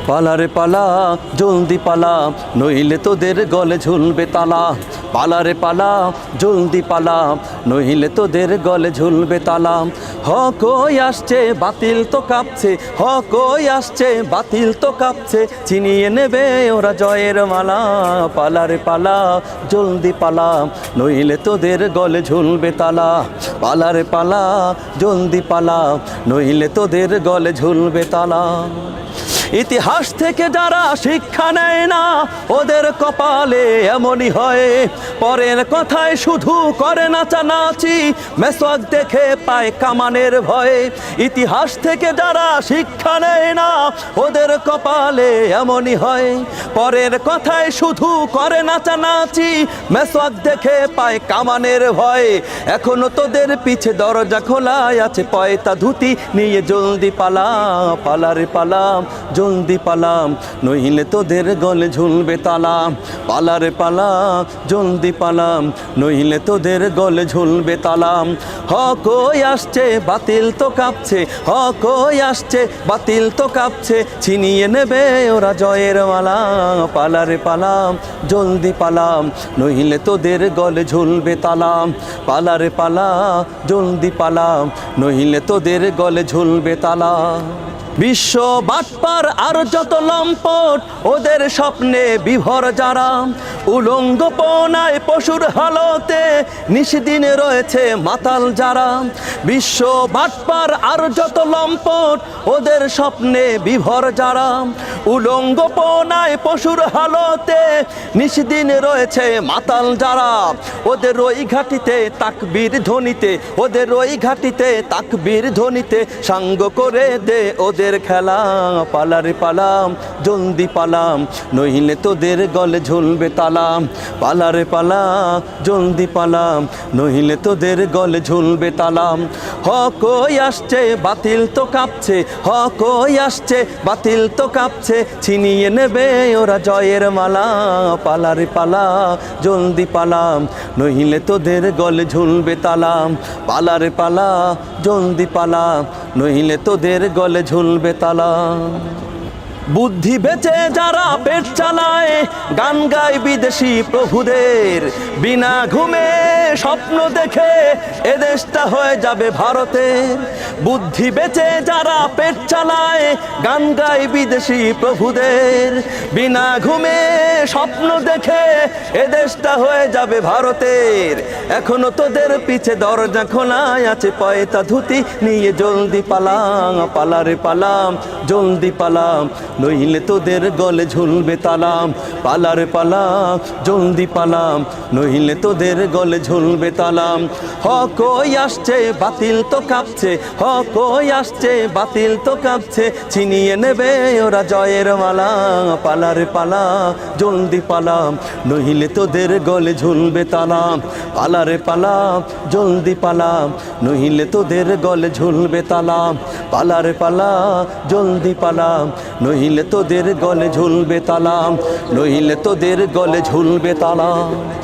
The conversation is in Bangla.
পালারে পালা জলদি পালা, নইলে তোদের গলে ঝুলবে তালা। পালারে পালা জলদি পালা, নইলে তোদের গলে ঝুলবে তালা। হক ওই আসছে বাতিল তো কাঁপছে, হক ওই আসছে বাতিল তো কাঁপছে, ছিনিয়ে নেবে ওরা জয়ের মালা। পালারে পালা জলদি পালা, নইলে তোদের গলে ঝুলবে তালা। পালারে পালা জলদি পালা, নইলে তোদের গলে ঝুলবে তালা। ইতিহাস থেকে যারা শিক্ষা নেয় না, ওদের কপালে এমনই হয়। পরের কথায় শুধু করে নাচানাচি, মেসওয়াক দেখে পায় কামানের ভয়ে। ইতিহাস থেকে যারা শিক্ষা নেয় না, ওদের কপালে এমনই হয়। পরের কথায় শুধু করে নাচানাচি, মেসওয়াক দেখে পায় কামানের ভয়ে। এখনো তোদের পিছে দরজা খোলাই আছে, পয়তা ধুতি নিয়ে জলদি পালা। পালারে পালা জলদি পালাম, নইলে তোদের গলে ঝুলবে তালা। পালারে পালা জলদি পালাম, নইলে তোদের গলে ঝুলবে তালা। হক ওই আসছে বাতিল তো কাঁপছে, হক ওই আসছে বাতিল তো কাঁপছে, ছিনিয়ে নেবে ওরা জয়ের মালা। পালারে পালাম জলদি পালাম, নইলে তোদের গলে ঝুলবে তালা। পালারে পালা জলদি পালাম, নইলে তোদের গলে ঝুলবে তালা। বিশ্ব বাটপার আর যত লম্পট, ওদের স্বপ্নে বিভোর যারা। উলঙ্গপনায় পশুর হালতে নিশিদিনে রয়েছে মাতাল যারা। বিশ্ব বাটপার আর যত লম্পট, ওদের স্বপ্নে বিভোর যারা। উলঙ্গপনায় পশুর হালতে নিশিদিনে রয়েছে মাতাল যারা। ওদের ওই ঘাটিতে তাকবীর ধ্বনিতে, ওদের ওই ঘাটিতে তাকবীর ধ্বনিতে সাঙ্গ করে দে ওদের খেলা। পালারে পালাম জলদি পালাম, নইলে তোদের গলে ঝুলবে তালা। পালারে পালা জলদি পালাম, নইলে তোদের গলে ঝুলবে তালা। হক ওই আসছে বাতিল তো কাঁপছে, হক ওই আসছে বাতিল তো কাঁপছে, ছিনিয়ে নেবে ওরা জয়ের মালা। পালারে পালা জলদি পালাম, নইলে তোদের গলে ঝুলবে তালা। পালারে পালা জলদি পালাম, নইলে তোদের গলে ঝুলবে তালা। বুদ্ধি বেচে যারা পেট চালায়, গান গায় বিদেশি প্রভুদের। বিনা ঘুমে স্বপ্ন দেখে এ দেশটা হয়ে যাবে ভারতের। বুদ্ধি বেচে যারা পেট চালায়, গান গায় বিদেশি প্রভুদের। বিনা ঘুমে স্বপ্ন দেখে এ দেশটা হয়ে যাবে ভারতের। এখনো তোদের পিছে দরজা খোলাই আছে, পয়তা ধুতি নিয়ে জলদি পালাম। পালারে পালাম জলদি পালাম, নইলে তোদের গলে ঝুলবে তালাম। পালারে পালাম জলদি পালাম, নইলে তোদের গলে ঝুলবে তালাম। হক ওই আসছে বাতিল তো কাঁপছে, হক ওই আসছে বাতিল তো কাঁপছে, ছিনিয়ে নেবে ওরা জয়ের মালা। পালারে পালা জলদি পালাম, নইলে তোদের গলে ঝুলবে তালাম। পালারে পালাম জলদি পালাম, নইলে তোদের গলে ঝুলবে তালাম। পালারে পালা জলদি পালাম, নইলে তোদের গলে ঝুলবে তালা, নইলে তোদের গলে ঝুলবে তালা।